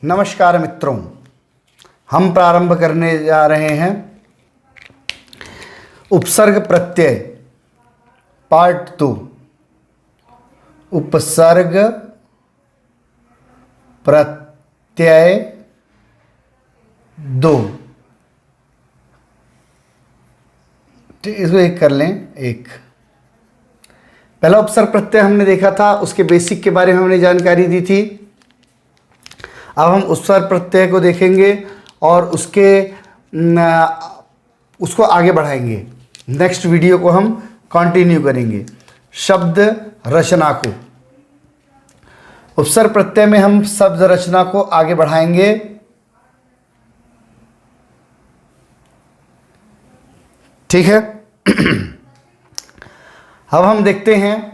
नमस्कार मित्रों, हम प्रारंभ करने जा रहे हैं उपसर्ग प्रत्यय पार्ट 2। उपसर्ग प्रत्यय 2। इसको एक कर लें। एक पहला उपसर्ग प्रत्यय हमने देखा था, उसके बेसिक के बारे में हमने जानकारी दी थी। अब हम उपसर्ग प्रत्यय को देखेंगे और उसको आगे बढ़ाएंगे। नेक्स्ट वीडियो को हम कंटिन्यू करेंगे शब्द रचना को। उपसर्ग प्रत्यय में हम शब्द रचना को आगे बढ़ाएंगे। ठीक है। अब हम देखते हैं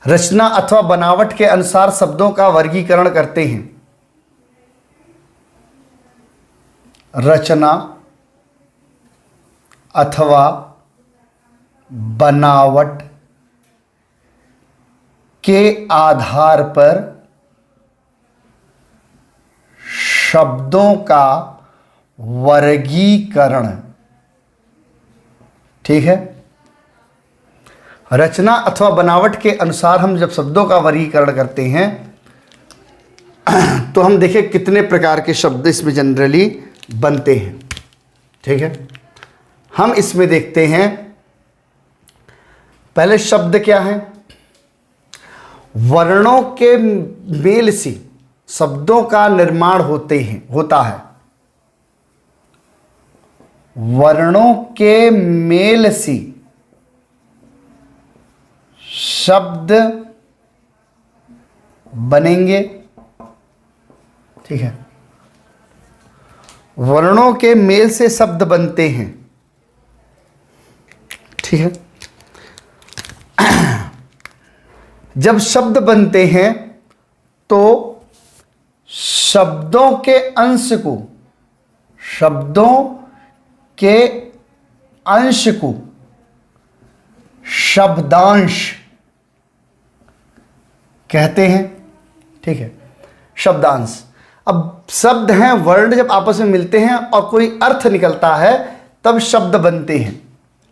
रचना अथवा बनावट के अनुसार शब्दों का वर्गीकरण करते हैं। रचना अथवा बनावट के आधार पर शब्दों का वर्गीकरण। ठीक है। रचना अथवा बनावट के अनुसार हम जब शब्दों का वर्गीकरण करते हैं तो हम देखें कितने प्रकार के शब्द इसमें जनरली बनते हैं। ठीक है। हम इसमें देखते हैं पहले शब्द क्या है। वर्णों के मेल से शब्दों का निर्माण होता है। वर्णों के मेल से शब्द बनेंगे। ठीक है। वर्णों के मेल से शब्द बनते हैं। ठीक है। जब शब्द बनते हैं तो शब्दों के अंश को शब्दांश कहते हैं। ठीक है। शब्दांश। अब शब्द हैं, वर्ण जब आपस में मिलते हैं और कोई अर्थ निकलता है तब शब्द बनते हैं।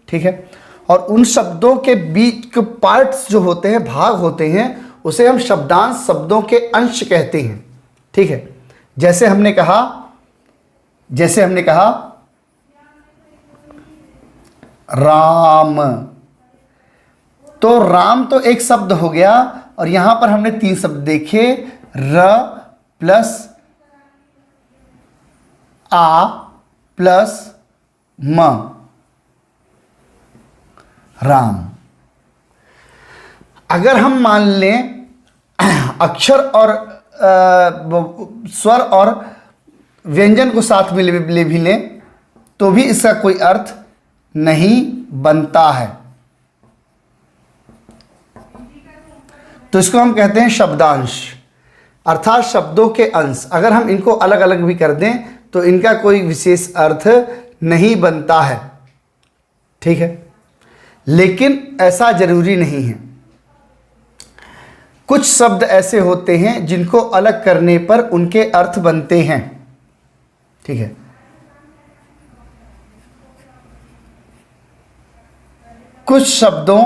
ठीक है। और उन शब्दों के बीच के पार्ट्स जो होते हैं, भाग होते हैं, उसे हम शब्दांश, शब्दों के अंश कहते हैं। ठीक है। जैसे हमने कहा राम, तो राम तो एक शब्द हो गया और यहां पर हमने 3 शब्द देखे, र प्लस आ प्लस म, राम। अगर हम मान लें अक्षर और स्वर और व्यंजन को साथ में ले भी लें तो भी इसका कोई अर्थ नहीं बनता है। तो इसको हम कहते हैं शब्दांश, अर्थात शब्दों के अंश। अगर हम इनको अलग अलग भी कर दें तो इनका कोई विशेष अर्थ नहीं बनता है। ठीक है। लेकिन ऐसा जरूरी नहीं है। कुछ शब्द ऐसे होते हैं जिनको अलग करने पर उनके अर्थ बनते हैं। ठीक है। कुछ शब्दों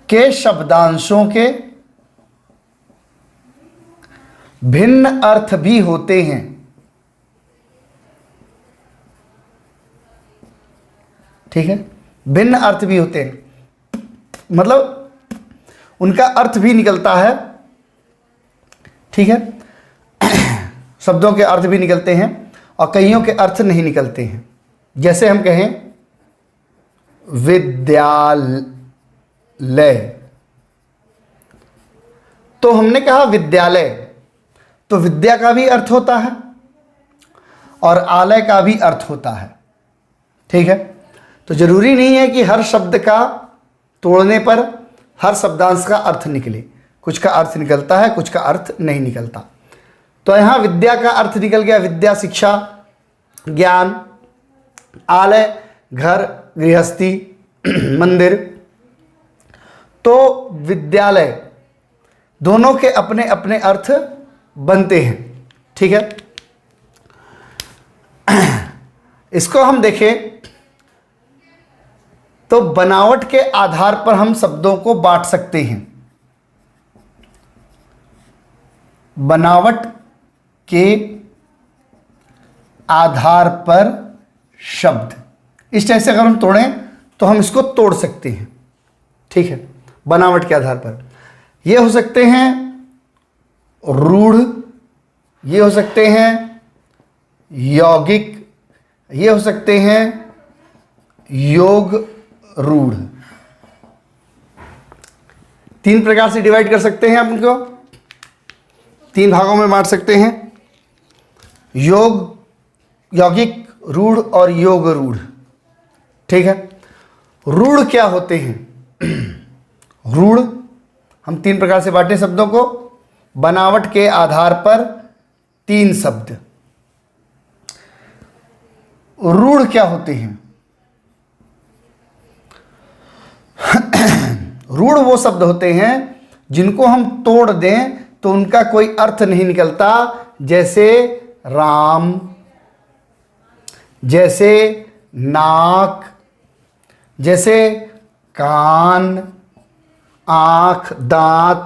के शब्दांशों के भिन्न अर्थ भी होते हैं। ठीक है। भिन्न अर्थ भी होते हैं, मतलब उनका अर्थ भी निकलता है। ठीक है। शब्दों के अर्थ भी निकलते हैं और कईयों के अर्थ नहीं निकलते हैं। जैसे हम कहें विद्यालय, तो हमने कहा विद्यालय, तो विद्या का भी अर्थ होता है और आलय का भी अर्थ होता है। ठीक है। तो जरूरी नहीं है कि हर शब्द का तोड़ने पर हर शब्दांश का अर्थ निकले। कुछ का अर्थ निकलता है, कुछ का अर्थ नहीं निकलता। तो यहां विद्या का अर्थ निकल गया, विद्या शिक्षा, ज्ञान। आलय घर, गृहस्थी, मंदिर। तो विद्यालय दोनों के अपने अपने अर्थ बनते हैं। ठीक है, इसको हम देखें तो बनावट के आधार पर हम शब्दों को बांट सकते हैं। बनावट के आधार पर शब्द, इस टाइप से अगर हम तोड़ें तो हम इसको तोड़ सकते हैं। ठीक है, बनावट के आधार पर ये हो सकते हैं रूढ़, ये हो सकते हैं यौगिक, ये हो सकते हैं योग रूढ़। 3 प्रकार से डिवाइड कर सकते हैं, आप इनको 3 भागों में बांट सकते हैं, यौगिक, रूढ़ और योग रूढ़। ठीक है, रूढ़ क्या होते हैं? रूढ़ हम 3 प्रकार से बांटे शब्दों को, बनावट के आधार पर 3 शब्द। रूढ़ क्या होते हैं? रूढ़ वो शब्द होते हैं जिनको हम तोड़ दें तो उनका कोई अर्थ नहीं निकलता, जैसे राम, जैसे नाक, जैसे कान, आँख, दांत,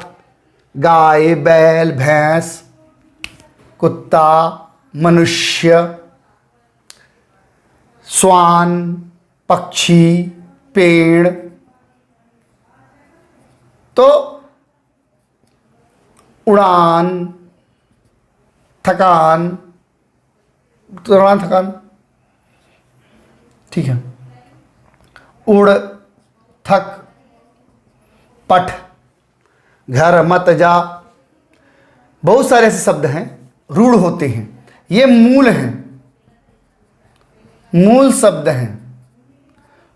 गाय, बैल, भैंस, कुत्ता, मनुष्य, श्वान, पक्षी, पेड़। तो उड़ान, थकान, उड़ान, थकान, ठीक है, उड़, थक, पठ, घर, मत, जा, बहुत सारे ऐसे शब्द हैं रूढ़ होते हैं। ये मूल हैं, मूल शब्द हैं।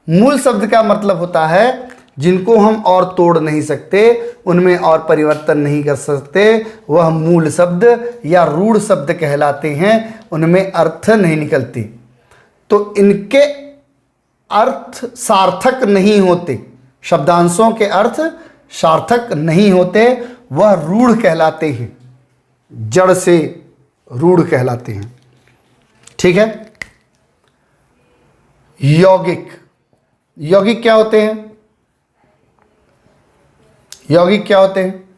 मूल शब्द का मतलब होता है जिनको हम और तोड़ नहीं सकते, उनमें और परिवर्तन नहीं कर सकते, वह मूल शब्द या रूढ़ शब्द कहलाते हैं। उनमें अर्थ नहीं निकलते, तो इनके अर्थ सार्थक नहीं होते, शब्दांशों के अर्थ सार्थक नहीं होते, वह रूढ़ कहलाते हैं, जड़ से रूढ़ कहलाते हैं। ठीक है, यौगिक, यौगिक क्या होते हैं? यौगिक क्या होते हैं?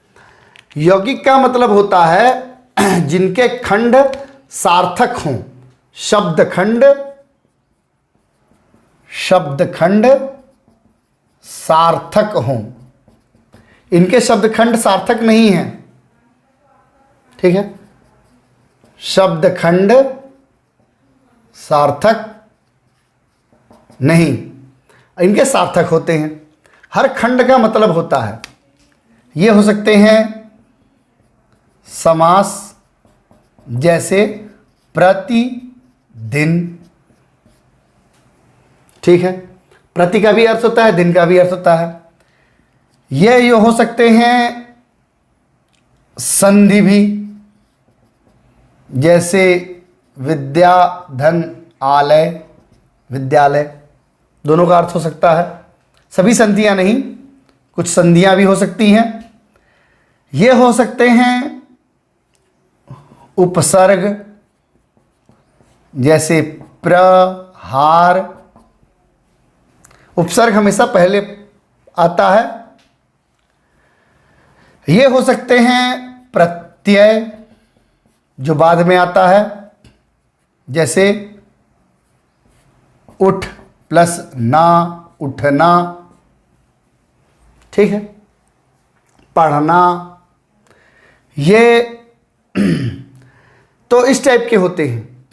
यौगिक का मतलब होता है जिनके खंड सार्थक हों, शब्द खंड, शब्द खंड सार्थक हों। इनके शब्द खंड सार्थक नहीं है। ठीक है, शब्द खंड सार्थक नहीं, इनके सार्थक होते हैं। हर खंड का मतलब होता है, ये हो सकते हैं समास, जैसे प्रतिदिन। ठीक है, प्रति का भी अर्थ होता है, दिन का भी अर्थ होता है। ये हो सकते हैं संधि भी, जैसे विद्या, धन, आलय, विद्यालय, दोनों का अर्थ हो सकता है। सभी संधियां नहीं, कुछ संधियां भी हो सकती हैं। ये हो सकते हैं उपसर्ग, जैसे प्रहार। उपसर्ग हमेशा पहले आता है। ये हो सकते हैं प्रत्यय, जो बाद में आता है, जैसे उठ प्लस ना, उठना। ठीक है, पढ़ना। ये तो इस टाइप के होते हैं।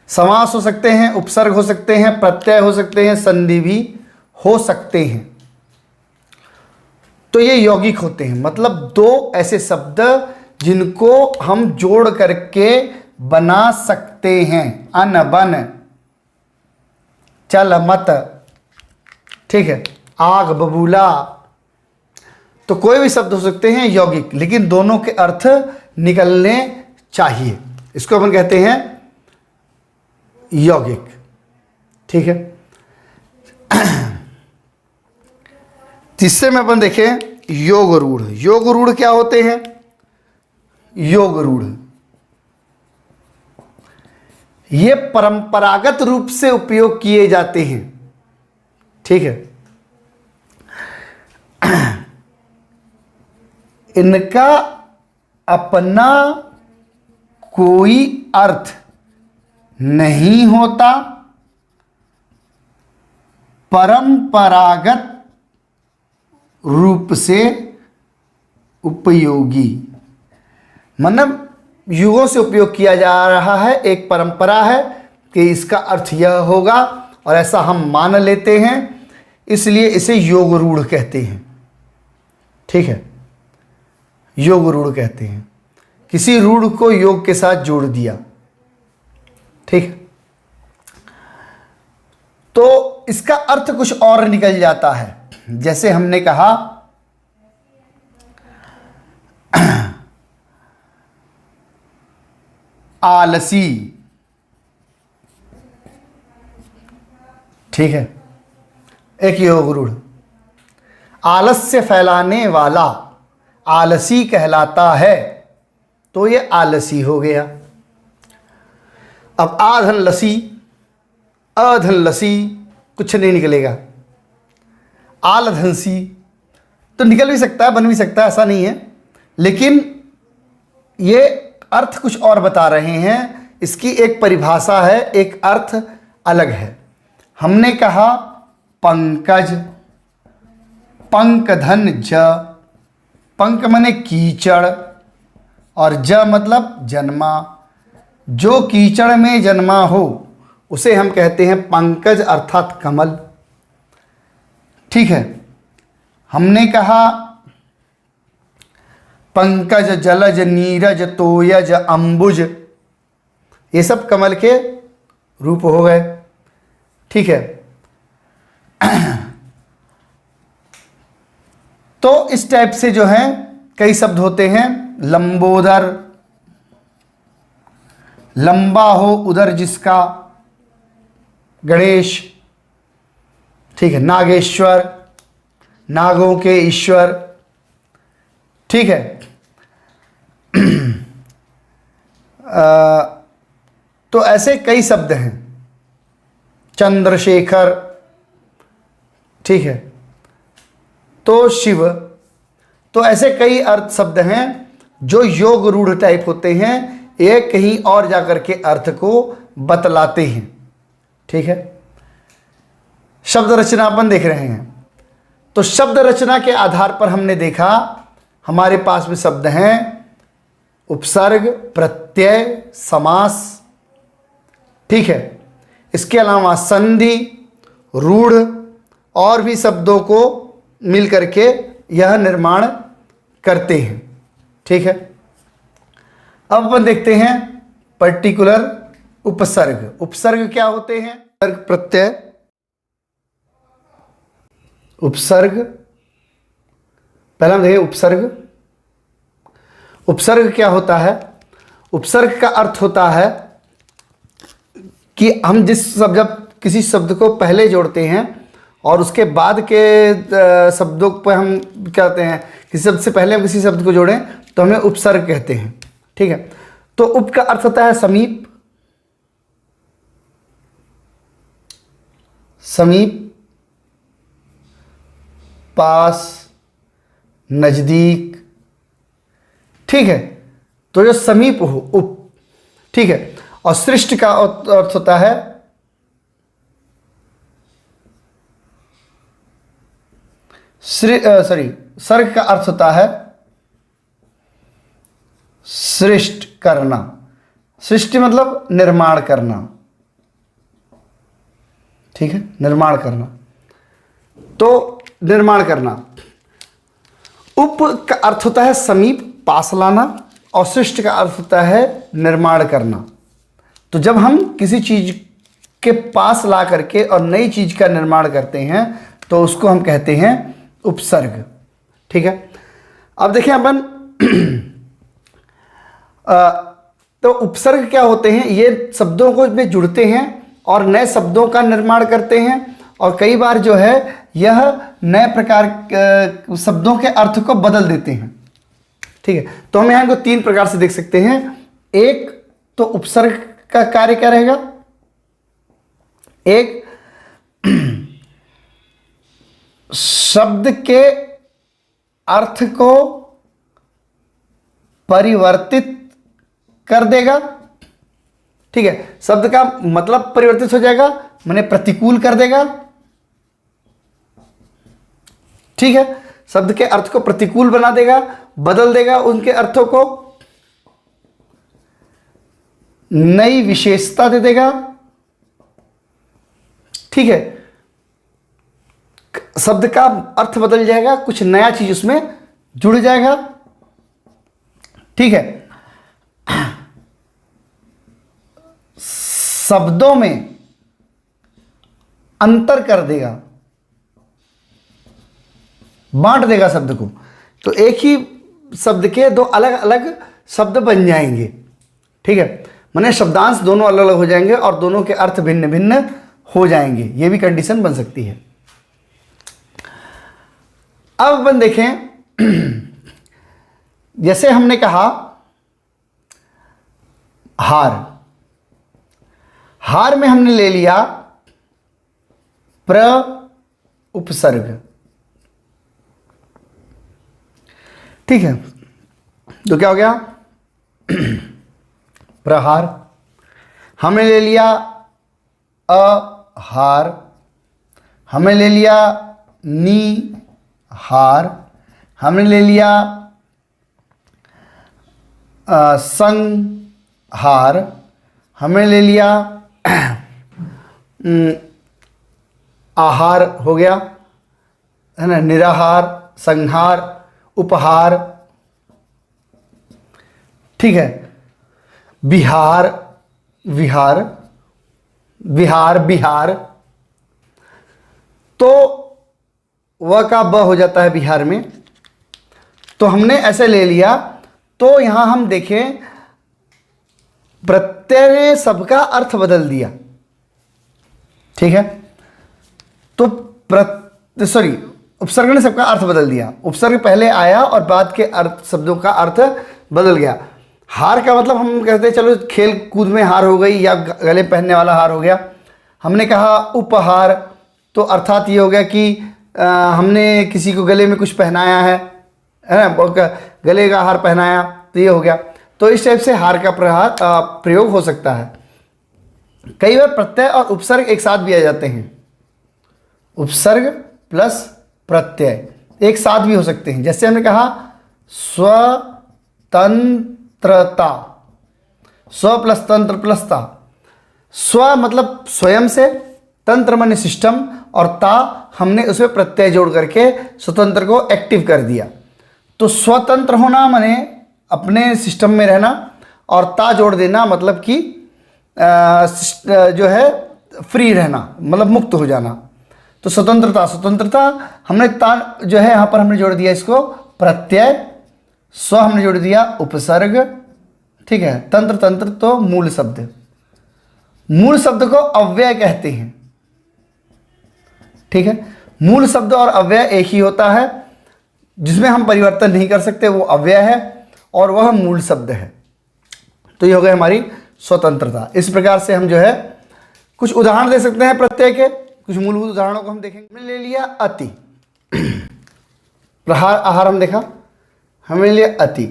समास हो सकते हैं, उपसर्ग हो सकते हैं, प्रत्यय हो सकते हैं, संधि भी हो सकते हैं। तो ये यौगिक होते हैं, मतलब 2 ऐसे शब्द जिनको हम जोड़ करके बना सकते हैं। अन, बन, चल, मत। ठीक है, आग, बबूला। तो कोई भी शब्द हो सकते हैं यौगिक, लेकिन दोनों के अर्थ निकलने चाहिए। इसको अपन कहते हैं यौगिक। ठीक है, तीसरे में अपन देखें योग रूढ़। योग रूढ़ क्या होते हैं? योग रूढ़ ये परंपरागत रूप से उपयोग किए जाते हैं। ठीक है, इनका अपना कोई अर्थ नहीं होता, परंपरागत रूप से उपयोगी, मतलब युगों से उपयोग किया जा रहा है, एक परंपरा है कि इसका अर्थ यह होगा और ऐसा हम मान लेते हैं, इसलिए इसे योग रूढ़ कहते हैं। ठीक है, योग रूढ़ कहते हैं, किसी रूढ़ को योग के साथ जोड़ दिया। ठीक है, तो इसका अर्थ कुछ और निकल जाता है। जैसे हमने कहा आलसी। ठीक है, एक योग रूढ़, आलस्य फैलाने वाला आलसी कहलाता है, तो ये आलसी हो गया। अब आधन लसी, अधन लसी कुछ नहीं निकलेगा। आलधनसी तो निकल भी सकता है, बन भी सकता है, ऐसा नहीं है, लेकिन ये अर्थ कुछ और बता रहे हैं। इसकी एक परिभाषा है, एक अर्थ अलग है। हमने कहा पंकज, पंकधन ज, पंक माने कीचड़ और ज मतलब जन्मा। जो कीचड़ में जन्मा हो उसे हम कहते हैं पंकज अर्थात कमल। ठीक है, हमने कहा पंकज, जलज, नीरज, तोयज, अंबुज, ये सब कमल के रूप हो गए। ठीक है, तो इस टाइप से जो है कई शब्द होते हैं। लंबोदर, लंबा हो उदर जिसका, गणेश। ठीक है, नागेश्वर, नागों के ईश्वर। ठीक है, तो ऐसे कई शब्द हैं। चंद्रशेखर। ठीक है, तो शिव। तो ऐसे कई अर्थ शब्द हैं जो योग रूढ़ टाइप होते हैं, ये कहीं और जाकर के अर्थ को बतलाते हैं। ठीक है, शब्द रचना अपन देख रहे हैं, तो शब्द रचना के आधार पर हमने देखा हमारे पास में शब्द हैं उपसर्ग, प्रत्यय, समास। ठीक है, इसके अलावा संधि, रूढ़ और भी शब्दों को मिल करके यह निर्माण करते हैं। ठीक है, अब अपन देखते हैं पर्टिकुलर उपसर्ग। उपसर्ग क्या होते हैं? उपसर्ग, प्रत्यय, उपसर्ग। पहला हम देखें उपसर्ग। उपसर्ग क्या होता है? उपसर्ग का अर्थ होता है कि हम जिस शब्द, जब किसी शब्द को पहले जोड़ते हैं और उसके बाद के शब्दों पर हम क्या कहते हैं, किसी शब्द से पहले हम किसी शब्द को जोड़ें तो हमें उपसर्ग कहते हैं। ठीक है, तो उप का अर्थ होता है समीप, समीप, पास, नजदीक। ठीक है, तो जो समीप हो उप। ठीक है, और सृष्ट का अर्थ होता है सर्ग का अर्थ होता है सृष्ट करना। सृष्टि मतलब निर्माण करना। ठीक है, निर्माण करना, तो निर्माण करना। उप का अर्थ होता है समीप, पास लाना, और सृष्ट का अर्थ होता है निर्माण करना। तो जब हम किसी चीज के पास ला करके और नई चीज का निर्माण करते हैं तो उसको हम कहते हैं उपसर्ग। ठीक है, अब देखें अपन तो उपसर्ग क्या होते हैं? ये शब्दों को में जुड़ते हैं और नए शब्दों का निर्माण करते हैं और कई बार जो है यह नए प्रकार के शब्दों के अर्थ को बदल देते हैं। ठीक है, तो हम यहाँ इनको 3 प्रकार से देख सकते हैं। एक तो उपसर्ग का कार्य क्या रहेगा, एक शब्द के अर्थ को परिवर्तित कर देगा। ठीक है, शब्द का मतलब परिवर्तित हो जाएगा, माने प्रतिकूल कर देगा। ठीक है, शब्द के अर्थ को प्रतिकूल बना देगा, बदल देगा उनके अर्थों को, नई विशेषता दे देगा। ठीक है, शब्द का अर्थ बदल जाएगा, कुछ नया चीज उसमें जुड़ जाएगा। ठीक है, शब्दों में अंतर कर देगा, बांट देगा शब्द को, तो एक ही शब्द के 2 अलग अलग शब्द बन जाएंगे। ठीक है, माने शब्दांश दोनों अलग अलग हो जाएंगे और दोनों के अर्थ भिन्न भिन्न हो जाएंगे, ये भी कंडीशन बन सकती है। अब अपन देखें, जैसे हमने कहा हार, हार में हमने ले लिया प्र उपसर्ग। ठीक है, तो क्या हो गया, प्रहार। हमने ले लिया अहार, हमने ले लिया निहार, हमने ले लिया संहार, हमने ले लिया आहार हो गया, है ना, निराहार, संहार, उपहार। ठीक है, बिहार, विहार, विहार, बिहार, तो व का ब हो जाता है बिहार में। तो हमने ऐसे ले लिया, तो यहां हम देखें प्रत्यय ने सबका अर्थ बदल दिया। ठीक है, तो उपसर्ग ने सबका अर्थ बदल दिया। उपसर्ग पहले आया और बाद के अर्थ शब्दों का अर्थ बदल गया। हार का मतलब हम कहते हैं चलो खेल कूद में हार हो गई या गले पहनने वाला हार हो गया। हमने कहा उपहार, तो अर्थात ये हो गया कि हमने किसी को गले में कुछ पहनाया है ना, गले का हार पहनाया, तो ये हो गया। तो इस टाइप से हार का प्रयोग हो सकता है। कई बार प्रत्यय और उपसर्ग एक साथ भी आ जाते हैं, उपसर्ग प्लस प्रत्यय एक साथ भी हो सकते हैं। जैसे हमने कहा स्वतंत्रता, स्व प्लस तंत्र प्लस ता। स्व मतलब स्वयं से, तंत्र माने सिस्टम, और ता हमने उसमें प्रत्यय जोड़ करके स्वतंत्र को एक्टिव कर दिया। तो स्वतंत्र होना माने अपने सिस्टम में रहना, और ता जोड़ देना मतलब कि जो है फ्री रहना, मतलब मुक्त हो जाना। तो स्वतंत्रता, स्वतंत्रता हमने ता जो है यहाँ पर हमने जोड़ दिया इसको प्रत्यय, स्व हमने जोड़ दिया उपसर्ग। ठीक है, तंत्र, तंत्र तो मूल शब्द, मूल शब्द को अव्यय कहते हैं। ठीक है, मूल शब्द और अव्यय एक ही होता है, जिसमें हम परिवर्तन नहीं कर सकते, वो अव्यय है और वह मूल शब्द है। तो ये हो गई हमारी स्वतंत्रता। इस प्रकार से हम जो है कुछ उदाहरण दे सकते हैं प्रत्यय के, कुछ मूलभूत उदाहरणों को हम देखेंगे। हमने ले लिया अति, प्रहार आहार हम देखा, हमने लिया अति।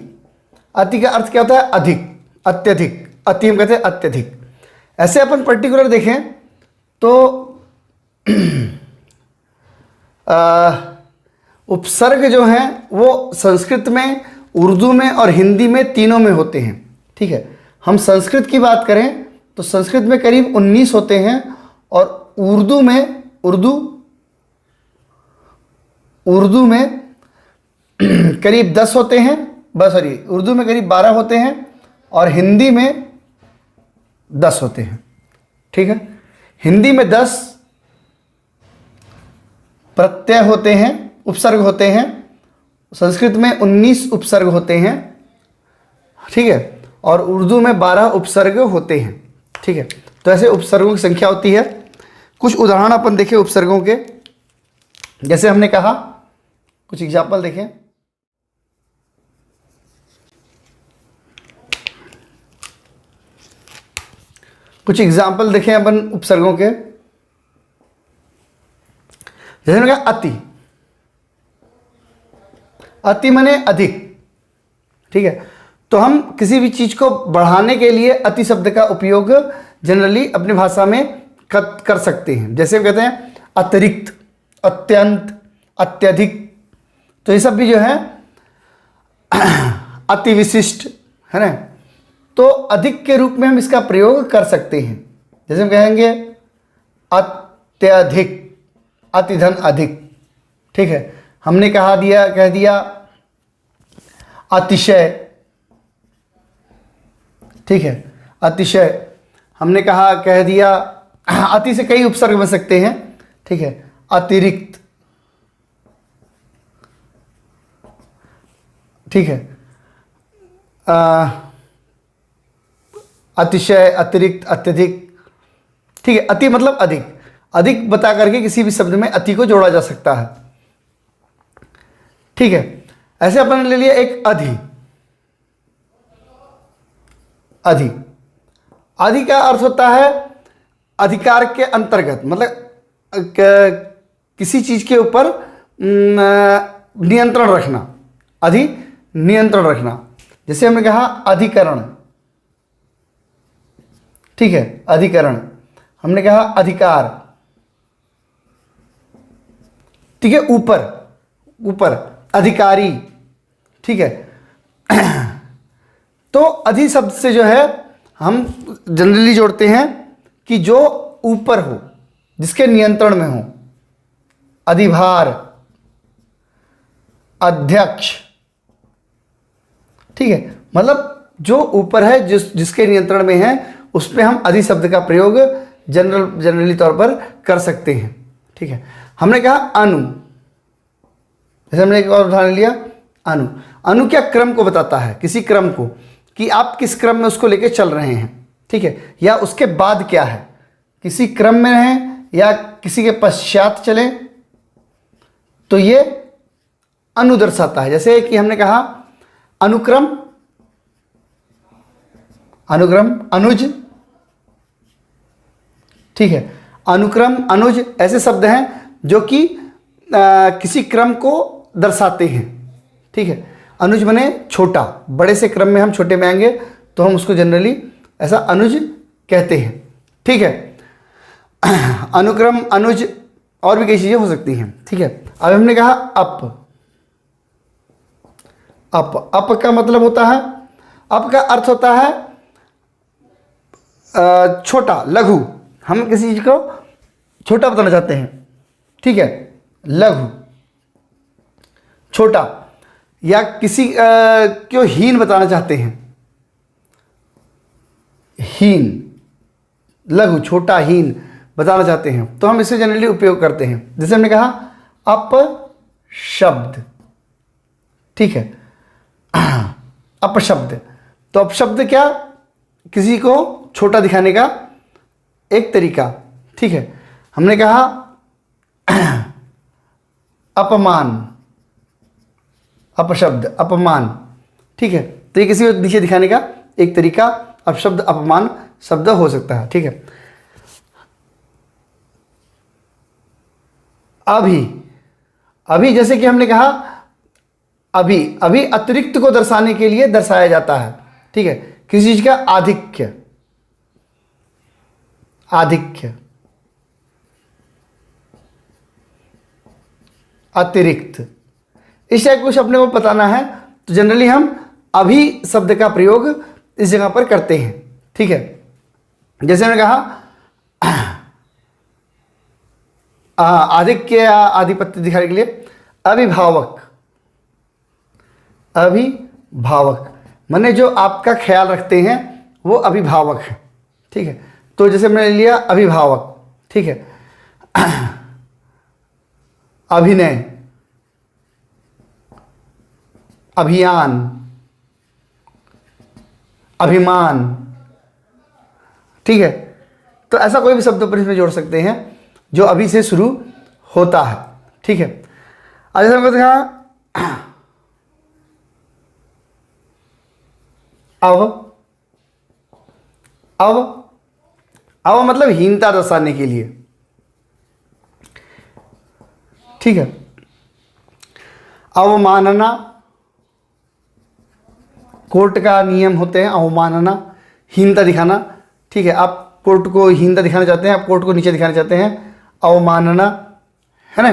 अति का अर्थ क्या होता है, अधिक, अत्यधिक। अति हम कहते हैं अत्यधिक। ऐसे अपन पर्टिकुलर देखें तो उपसर्ग जो हैं वो संस्कृत में, उर्दू में और हिंदी में, तीनों में होते हैं। ठीक है, हम संस्कृत की बात करें तो संस्कृत में करीब 19 होते हैं, और उर्दू में करीब 10 होते हैं, उर्दू में करीब 12 होते हैं और हिंदी में 10 होते हैं। ठीक है, हिंदी में 10 प्रत्यय होते हैं, उपसर्ग होते हैं, संस्कृत में 19 उपसर्ग होते हैं। ठीक है, और उर्दू में 12 उपसर्ग होते हैं। ठीक है, तो ऐसे उपसर्गों की संख्या होती है। कुछ उदाहरण अपन देखें उपसर्गों के। जैसे हमने कहा, कुछ एग्जाम्पल देखें। कुछ एग्जाम्पल देखें अपन उपसर्गों के। जैसे हमने कहा अति, अति माने अधिक, ठीक है। तो हम किसी भी चीज को बढ़ाने के लिए अति शब्द का उपयोग जनरली अपनी भाषा में कर सकते हैं। जैसे हम कहते हैं अतिरिक्त, अत्यंत, अत्यधिक, तो ये सब भी जो है अति विशिष्ट है ना। तो अधिक के रूप में हम इसका प्रयोग कर सकते हैं। जैसे हम कहेंगे अत्यधिक, अति धन अधिक, ठीक है। हमने कह दिया अतिशय, ठीक है, अतिशय। हमने कह दिया, अति से कई उपसर्ग बन सकते हैं, ठीक है। अतिरिक्त, ठीक है। अतिशय, अतिरिक्त, अत्यधिक, ठीक है। अति मतलब अधिक, अधिक बता करके किसी भी शब्द में अति को जोड़ा जा सकता है, ठीक है। ऐसे अपन ने ले लिया एक अधि। अधि, अधि का अर्थ होता है अधिकार के अंतर्गत, मतलब किसी चीज के ऊपर नियंत्रण रखना। अधि नियंत्रण रखना। जैसे हमने कहा अधिकरण, ठीक है, अधिकरण। हमने कहा अधिकार, ठीक है, ऊपर, ऊपर, अधिकारी, ठीक है। तो अधि शब्द से जो है हम जनरली जोड़ते हैं कि जो ऊपर हो, जिसके नियंत्रण में हो। अधिभार, अध्यक्ष, ठीक है, मतलब जो ऊपर है, जिसके नियंत्रण में है, उस पर हम अधि शब्द का प्रयोग जनरली तौर पर कर सकते हैं, ठीक है। हमने कहा अनु, जैसे हमने एक और उदाहरण लिया अनु। अनु क्या क्रम को बताता है, किसी क्रम को, कि आप किस क्रम में उसको लेके चल रहे हैं, ठीक है, या उसके बाद क्या है, किसी क्रम में रहें या किसी के पश्चात चलें, तो ये अनु दर्शाता है। जैसे कि हमने कहा अनुक्रम, अनुक्रम, अनुज, ठीक है, अनुक्रम, अनुज, ऐसे शब्द हैं जो कि किसी क्रम को दर्शाते हैं, ठीक है। अनुज बने छोटा, बड़े से क्रम में हम छोटे में आएंगे तो हम उसको जनरली ऐसा अनुज कहते हैं, ठीक है। अनुक्रम, अनुज, और भी कई चीजें हो सकती हैं, ठीक है। अब हमने कहा अप। अप, अप का मतलब होता है, अप का अर्थ होता है छोटा, लघु। हम किसी चीज को छोटा बताना चाहते हैं, ठीक है, लघु, छोटा, या किसी को हीन बताना चाहते हैं, हीन, लघु, छोटा, हीन बताना चाहते हैं, तो हम इसे जनरली उपयोग करते हैं। जैसे हमने कहा अपशब्द, ठीक है, अपशब्द। तो अपशब्द क्या, किसी को छोटा दिखाने का एक तरीका, ठीक है। हमने कहा अपमान, अपशब्द, अपमान, ठीक है। तो ये किसी को नीचे दिखाने का एक तरीका अपशब्द, अपमान शब्द हो सकता है, ठीक है। अभी, अभी जैसे कि हमने कहा अभी, अभी अतिरिक्त को दर्शाने के लिए दर्शाया जाता है, ठीक है, किसी चीज का आधिक्य, आधिक्य, अतिरिक्त, इस टाइप कुछ अपने को बताना है तो जनरली हम अभी शब्द का प्रयोग इस जगह पर करते हैं, ठीक है। जैसे मैंने कहा आधिक्य या आधिपत्य दिखाने के लिए अभिभावक, अभिभावक माने जो आपका ख्याल रखते हैं वो अभिभावक है, ठीक है। तो जैसे मैंने लिया अभिभावक, ठीक है। अभिनय, अभियान, अभिमान, ठीक है। तो ऐसा कोई भी शब्द पर इसमें जोड़ सकते हैं जो अभी से शुरू होता है। ठीक है, आज हमको देखा अब मतलब हीनता दर्शाने के लिए। ठीक है, अवमानना, कोर्ट का नियम होते हैं अवमानना, हीनता दिखाना। ठीक है, आप कोर्ट को हीनता दिखाना चाहते हैं, आप कोर्ट को नीचे दिखाना चाहते हैं, अवमानना, है ना।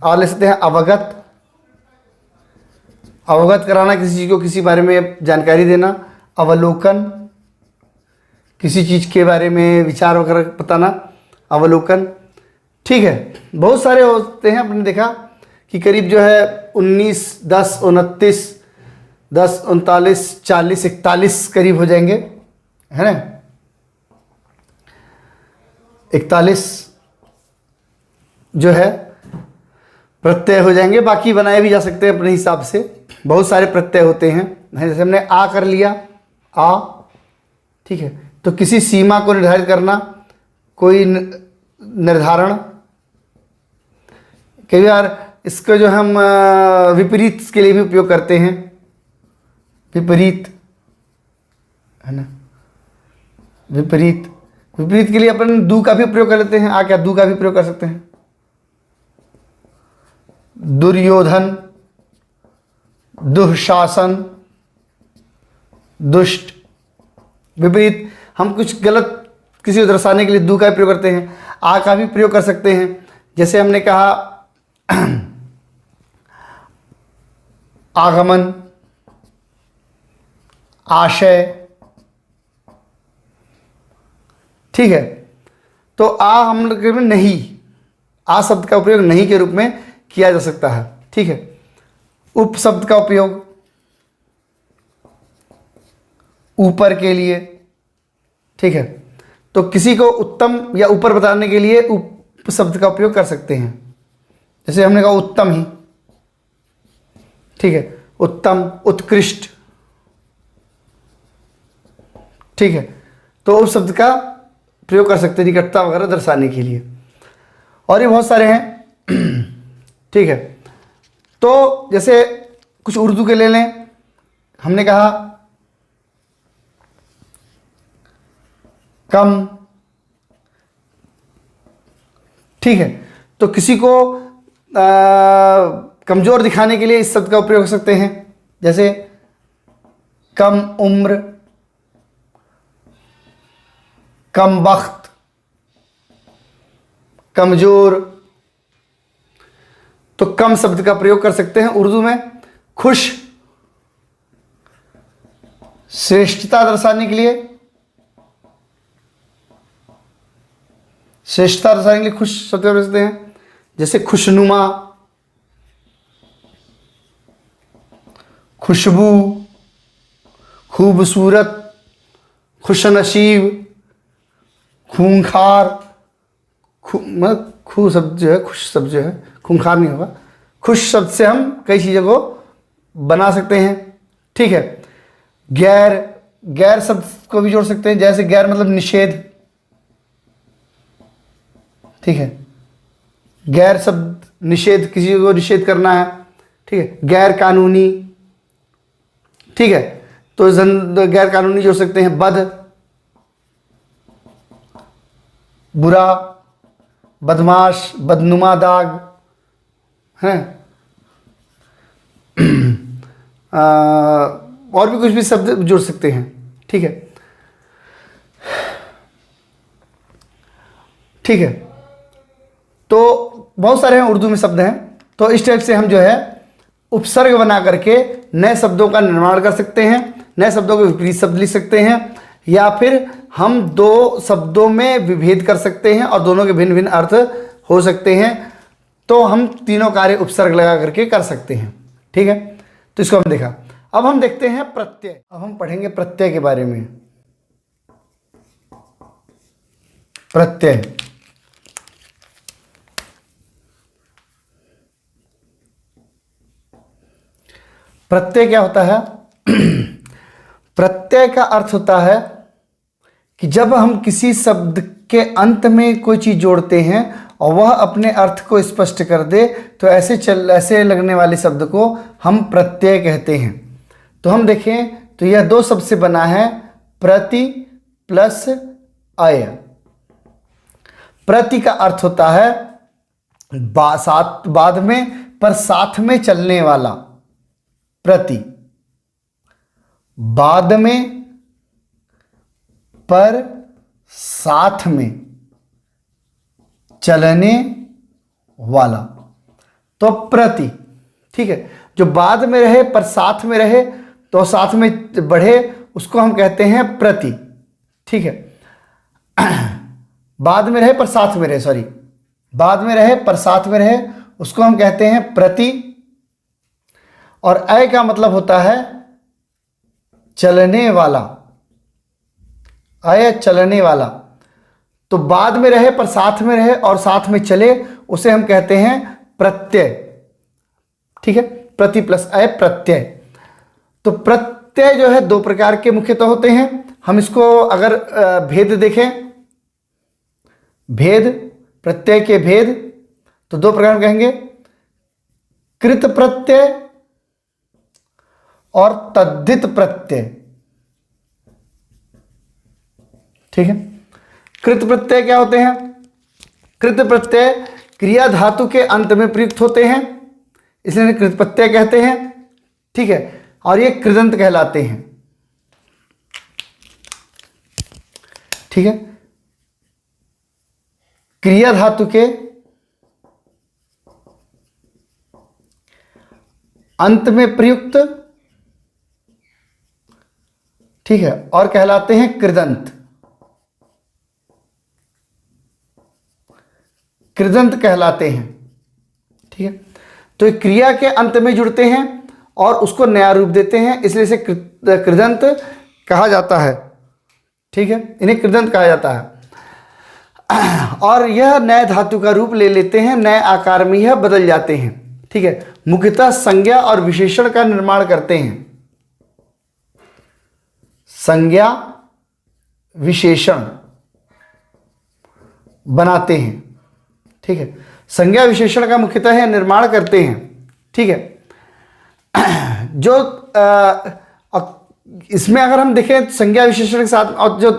और ले सकते हैं अवगत, अवगत कराना, किसी चीज़ को किसी बारे में जानकारी देना। अवलोकन, किसी चीज़ के बारे में विचार वगैरह बताना, अवलोकन। ठीक है, बहुत सारे होते हैं, आपने देखा कि करीब जो है 19, 10, 29, 10, 39, 40, 41 करीब हो जाएंगे, है ना। 41 जो है प्रत्यय हो जाएंगे, बाकी बनाए भी जा सकते हैं अपने हिसाब से। बहुत सारे प्रत्यय होते हैं, जैसे हमने आ कर लिया, आ। ठीक है, तो किसी सीमा को निर्धारित करना, कोई निर्धारण। कई बार इसको जो हम विपरीत के लिए भी उपयोग करते हैं, विपरीत, है ना। विपरीत, विपरीत के लिए अपन दू का भी प्रयोग कर लेते हैं। आ क्या, दू का भी प्रयोग कर सकते हैं। दुर्योधन, दुःशासन, दुष्ट। विपरीत, हम कुछ गलत किसी को दर्शाने के लिए दू का प्रयोग करते हैं। आ का भी प्रयोग कर सकते हैं, जैसे हमने कहा आगमन, आशय। ठीक है, तो आ हम लोग में नहीं, आ शब्द का उपयोग नहीं के रूप में किया जा सकता है। ठीक है, उप शब्द का उपयोग ऊपर के लिए। ठीक है, तो किसी को उत्तम या ऊपर बताने के लिए उप शब्द का उपयोग कर सकते हैं, जैसे हमने कहा उत्तम ही। ठीक है, उत्तम, उत्कृष्ट। ठीक है, तो उप शब्द का प्रयोग कर सकते हैं निकटता वगैरह दर्शाने के लिए, और ये बहुत सारे हैं। ठीक है, तो जैसे कुछ उर्दू के ले लें, हमने कहा कम। ठीक है, तो किसी को कमजोर दिखाने के लिए इस शब्द का उपयोग कर सकते हैं, जैसे कम उम्र, कम वक्त, कमजोर। तो कम शब्द का प्रयोग कर सकते हैं उर्दू में। खुश, श्रेष्ठता दर्शाने के लिए, श्रेष्ठता दर्शाने के लिए खुश शब्द का प्रयोग कर सकते हैं, जैसे खुशनुमा, खुशबू, खूबसूरत, खुशनसीब, खूंखार। मतलब खू शब्द जो है, खुश शब्द जो है, खूंखार नहीं होगा। खुश शब्द से हम कई चीज़ों को बना सकते हैं। ठीक है, गैर, गैर शब्द को भी जोड़ सकते हैं, जैसे गैर मतलब निषेध। ठीक है, गैर शब्द निषेध, किसी को निषेध करना है। ठीक है, गैर कानूनी। ठीक है, तो गैर कानूनी जोड़ सकते हैं, बद, बुरा, बदमाश, बदनुमा दाग, है। और भी कुछ भी शब्द जोड़ सकते हैं। ठीक है, ठीक है, तो बहुत सारे हैं उर्दू में शब्द हैं। तो इस टाइप से हम जो है उपसर्ग बना करके नए शब्दों का निर्माण कर सकते हैं, नए शब्दों के विपरीत शब्द लिख सकते हैं, या फिर हम दो शब्दों में विभेद कर सकते हैं और दोनों के भिन्न भिन्न अर्थ हो सकते हैं। तो हम तीनों कार्य उपसर्ग लगा करके कर सकते हैं। ठीक है, तो इसको हम देखा। अब हम देखते हैं प्रत्यय। अब हम पढ़ेंगे प्रत्यय के बारे में। प्रत्यय, प्रत्यय क्या होता है? प्रत्यय का अर्थ होता है कि जब हम किसी शब्द के अंत में कोई चीज़ जोड़ते हैं और वह अपने अर्थ को स्पष्ट कर दे तो ऐसे लगने वाले शब्द को हम प्रत्यय कहते हैं। तो हम देखें तो यह दो शब्द से बना है, प्रति प्लस अय। प्रति का अर्थ होता है बाद में पर साथ में चलने वाला। प्रति बाद में पर साथ में चलने वाला, तो प्रति। ठीक है, जो बाद में रहे पर साथ में रहे तो साथ में बढ़े उसको हम कहते हैं प्रति। ठीक है, बाद में रहे पर साथ में रहे, सॉरी, बाद में रहे पर साथ में रहे उसको हम कहते हैं प्रति। और अय का मतलब होता है चलने वाला। अय चलने वाला, तो बाद में रहे पर साथ में रहे और साथ में चले उसे हम कहते हैं प्रत्यय। ठीक है, प्रति प्लस अय प्रत्यय। तो प्रत्यय जो है दो प्रकार के मुख्यतः होते हैं। हम इसको अगर भेद देखें, भेद, प्रत्यय के भेद, तो दो प्रकार कहेंगे, कृत प्रत्यय और तद्धित प्रत्यय। ठीक है, कृत प्रत्यय क्या होते हैं? कृत प्रत्यय क्रिया धातु के अंत में प्रयुक्त होते हैं, इसलिए इन्हें कृत प्रत्यय कहते हैं। ठीक है, और ये कृदंत कहलाते हैं। ठीक है, क्रिया धातु के अंत में प्रयुक्त, ठीक है, और कहलाते हैं कृदंत। कृदंत कहलाते हैं। ठीक है, तो ये क्रिया के अंत में जुड़ते हैं और उसको नया रूप देते हैं, इसलिए इसे कृदंत कहा जाता है। ठीक है, इन्हें कृदंत कहा जाता है। और यह नए धातु का रूप ले लेते हैं, नए आकार में यह बदल जाते हैं। ठीक है, मुख्यतः संज्ञा और विशेषण का निर्माण करते हैं। संज्ञा विशेषण बनाते हैं। ठीक है, संज्ञा विशेषण का मुख्यतः यह निर्माण करते हैं। ठीक है, जो इसमें अगर हम देखें संज्ञा विशेषण के साथ और जो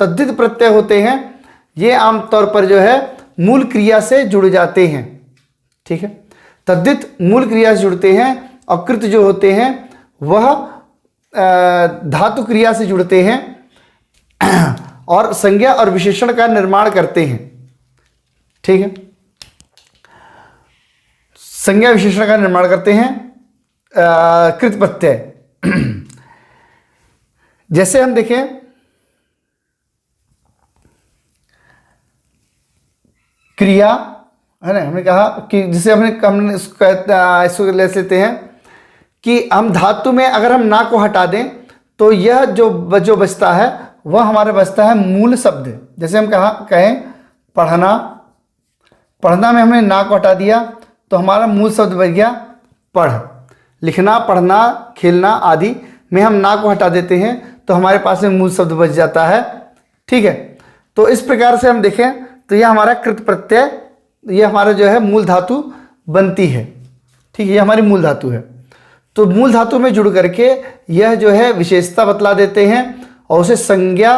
तद्धित प्रत्यय होते हैं ये आमतौर पर जो है मूल क्रिया से जुड़ जाते हैं। ठीक है, तद्धित मूल क्रिया से जुड़ते हैं और कृत जो होते हैं वह धातु क्रिया से जुड़ते हैं और संज्ञा और विशेषण का निर्माण करते हैं। ठीक है, संज्ञा विशेषण का निर्माण करते हैं कृत प्रत्यय। जैसे हम देखें क्रिया है ना, हमने कहा कि जिसे हमने इसको ले लेते हैं कि हम धातु में अगर हम ना को हटा दें तो यह जो बचता है वह हमारा बचता है मूल शब्द। जैसे हम कहें पढ़ना, पढ़ना में हमने ना को हटा दिया तो हमारा मूल शब्द बच गया पढ़। लिखना, पढ़ना, खेलना आदि में हम ना को हटा देते हैं तो हमारे पास में मूल शब्द बच जाता है। ठीक है, तो इस प्रकार से हम देखें तो यह हमारा कृत प्रत्यय, यह हमारा जो है मूल धातु बनती है। ठीक है, ये हमारी मूल धातु है। तो मूल धातु में जुड़ करके यह जो है विशेषता बतला देते हैं और उसे संज्ञा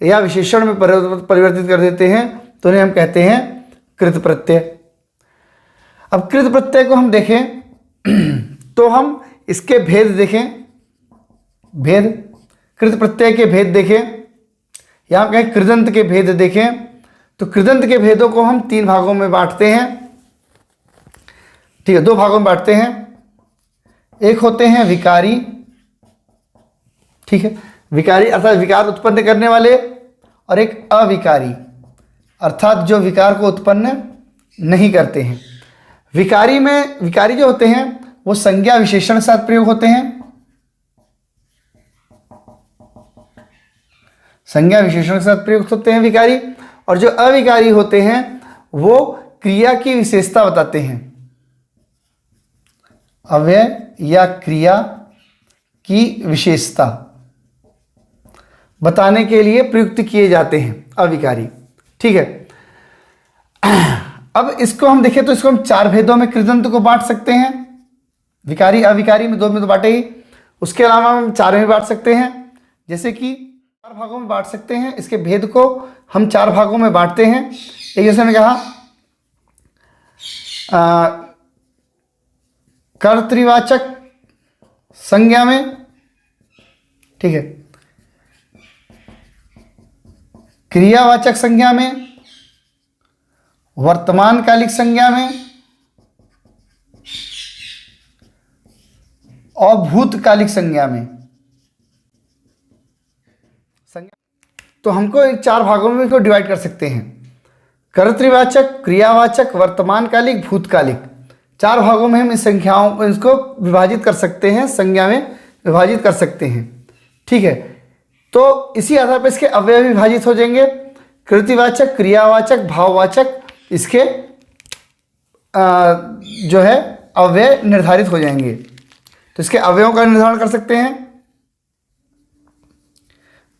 या विशेषण में परिवर्तित कर देते हैं, तो इन्हें हम कहते हैं कृत प्रत्यय। अब कृत प्रत्यय को हम देखें तो हम इसके भेद देखें, भेद, कृत प्रत्यय के भेद देखें, या हम कहें कृदंत के भेद देखें। तो कृदंत के भेदों को हम तीन भागों में बांटते हैं। ठीक है, दो भागों में बांटते हैं। एक होते हैं विकारी, ठीक है, विकारी अर्थात विकार उत्पन्न करने वाले, और एक अविकारी अर्थात जो विकार को उत्पन्न नहीं करते हैं। विकारी जो होते हैं वो संज्ञा विशेषण के साथ प्रयोग होते हैं, संज्ञा विशेषण के साथ प्रयुक्त होते हैं विकारी। और जो अविकारी होते हैं वो क्रिया की विशेषता बताते हैं, अव्यय या क्रिया की विशेषता बताने के लिए प्रयुक्त किए जाते हैं, अविकारी। ठीक है, अब इसको हम देखें तो इसको हम 4 भेदों में कृदंत को बांट सकते हैं। विकारी अविकारी में 2 में तो बांटे ही, उसके अलावा हम 4 में बांट सकते हैं। जैसे कि 4 भागों में बांट सकते हैं, इसके भेद को हम 4 भागों में बांटते हैं। एक जैसे मैंने कहा कर्तृवाचक संज्ञा में, ठीक है, क्रियावाचक संज्ञा में, वर्तमान कालिक संज्ञा में और भूतकालिक संज्ञा में। तो हमको इन 4 भागों में इसको डिवाइड कर सकते हैं। कर्तृवाचक, क्रियावाचक, वर्तमानकालिक, भूतकालिक, 4 भागों में हम इस संख्याओं को इसको विभाजित कर सकते हैं, संज्ञा में विभाजित कर सकते हैं। ठीक है, तो इसी आधार पर इसके अवयव विभाजित हो जाएंगे। कृतिवाचक, क्रियावाचक, भाववाचक, इसके जो है अवयव निर्धारित हो जाएंगे। तो इसके अवयवों का निर्धारण कर सकते हैं।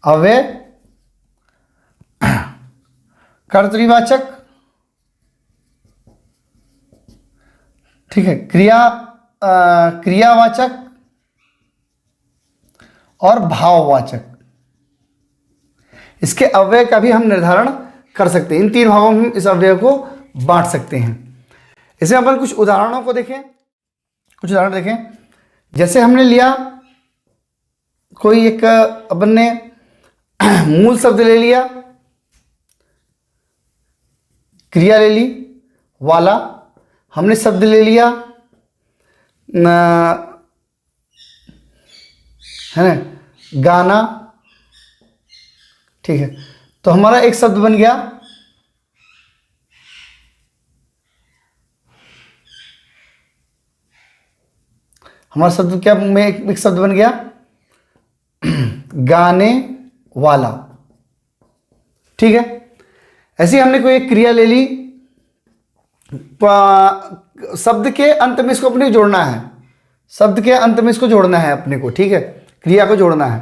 अवयव कर्तृवाचक, ठीक है, क्रियावाचक और भाववाचक, इसके अवयव का भी हम निर्धारण कर सकते हैं। इन 3 भागों में इस अवयव को बांट सकते हैं। इसमें अपन कुछ उदाहरणों को देखें, कुछ उदाहरण देखें। जैसे हमने लिया कोई एक, अपन ने मूल शब्द ले लिया, क्रिया ले ली, वाला, हमने शब्द ले लिया है ना, गाना, ठीक है। तो हमारा एक शब्द बन गया हमारा शब्द क्या में एक शब्द बन गया गाने वाला। ठीक है, ऐसे ही हमने कोई एक क्रिया ले ली, शब्द के अंत में इसको अपने जोड़ना है, शब्द के अंत में इसको जोड़ना है अपने को। ठीक है, क्रिया को जोड़ना है।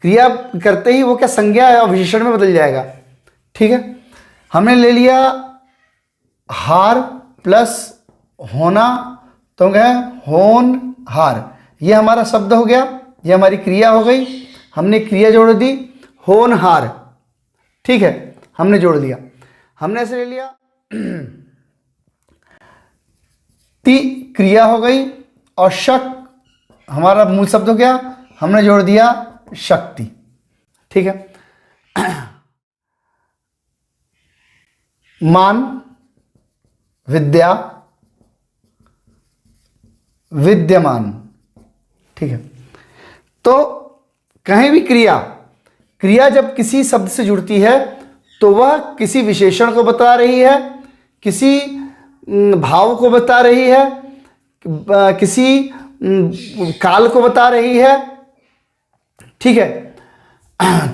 क्रिया करते ही वो क्या संज्ञा या विशेषण में बदल जाएगा। ठीक है, हमने ले लिया हार प्लस होना, तो हम कहें होन हार, ये हमारा शब्द हो गया, ये हमारी क्रिया हो गई। हमने क्रिया जोड़ दी होन हार, ठीक है, हमने जोड़ दिया। हमने ऐसे ले लिया ती क्रिया हो गई और शक हमारा मूल शब्द हो गया, हमने जोड़ दिया शक्ति। ठीक है, मान, विद्या, विद्यमान। ठीक है, तो कहीं भी क्रिया जब किसी शब्द से जुड़ती है तो वह किसी विशेषण को बता रही है, किसी भाव को बता रही है, किसी काल को बता रही है। ठीक है,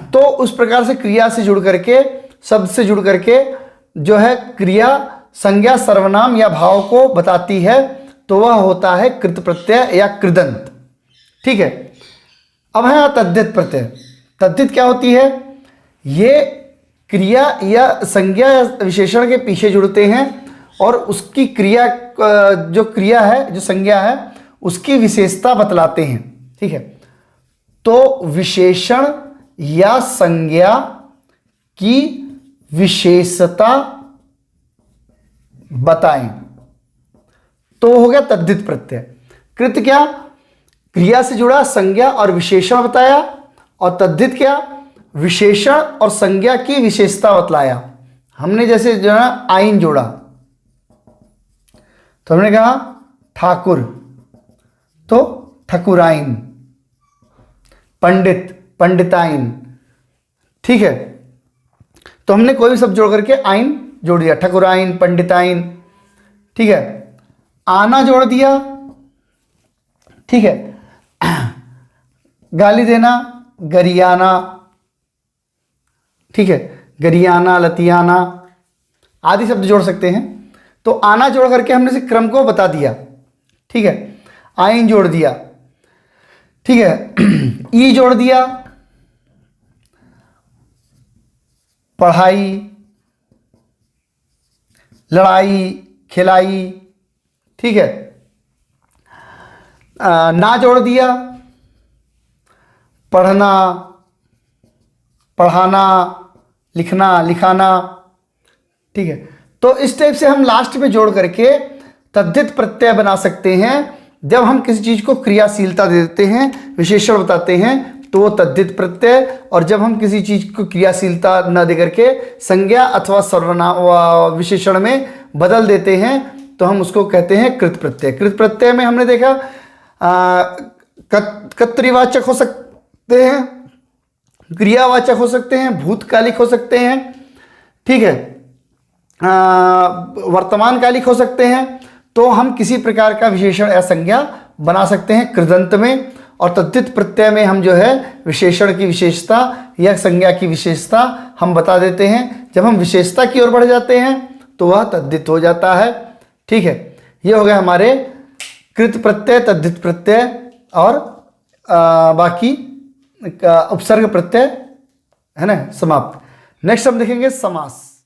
तो उस प्रकार से क्रिया से जुड़ करके, शब्द से जुड़ करके जो है क्रिया संज्ञा सर्वनाम या भाव को बताती है, तो वह होता है कृत प्रत्यय या कृदंत। ठीक है, अब है तद्धित प्रत्यय। तद्धित क्या होती है? ये क्रिया या संज्ञा या विशेषण के पीछे जुड़ते हैं और उसकी क्रिया, जो क्रिया है, जो संज्ञा है, उसकी विशेषता बतलाते हैं। ठीक है, तो विशेषण या संज्ञा की विशेषता बताएं, तो हो गया तद्धित प्रत्यय। कृत क्या? क्रिया से जुड़ा संज्ञा और विशेषण बताया, और तद्धित क्या? विशेषण और संज्ञा की विशेषता बतलाया। हमने जैसे जो है आइन जोड़ा, तो हमने कहा ठाकुर, तो ठकुराइन, पंडित, पंडिताइन। ठीक है, तो हमने कोई भी शब्द जोड़ करके आइन जोड़ दिया, ठकुराइन, पंडिताइन। ठीक है, आना जोड़ दिया। ठीक है, गाली देना, गरियाना। ठीक है, गरियाना, लतियाना आदि शब्द जोड़ सकते हैं। तो आना जोड़ करके हमने इस क्रम को बता दिया। ठीक है, आइन जोड़ दिया। ठीक है, ई जोड़ दिया, पढ़ाई, लड़ाई, खिलाई, ठीक है। ना जोड़ दिया, पढ़ना, पढ़ाना, लिखना, लिखाना, ठीक है। तो इस टाइप से हम लास्ट में जोड़ करके तद्धित प्रत्यय बना सकते हैं। जब हम किसी चीज को क्रियाशीलता दे देते हैं, विशेषण बताते हैं, तो वो तद्धित प्रत्यय, और जब हम किसी चीज को क्रियाशीलता न दे करके संज्ञा अथवा सर्वनाम विशेषण में बदल देते हैं, तो हम उसको कहते हैं कृत प्रत्यय। कृत प्रत्यय में हमने देखा कर्तृवाचक हो सकते हैं, क्रियावाचक हो सकते हैं, भूतकालिक हो सकते हैं, ठीक है, वर्तमानकालिक हो सकते हैं। तो हम किसी प्रकार का विशेषण या संज्ञा बना सकते हैं कृदंत में, और तद्धित प्रत्यय में हम जो है विशेषण की विशेषता या संज्ञा की विशेषता हम बता देते हैं। जब हम विशेषता की ओर बढ़ जाते हैं तो वह तद्धित हो जाता है, ठीक है। ये हो गया हमारे कृत प्रत्यय, तद्धित प्रत्यय और बाकी उपसर्ग प्रत्यय, है ना, समाप्त। नेक्स्ट हम देखेंगे समास।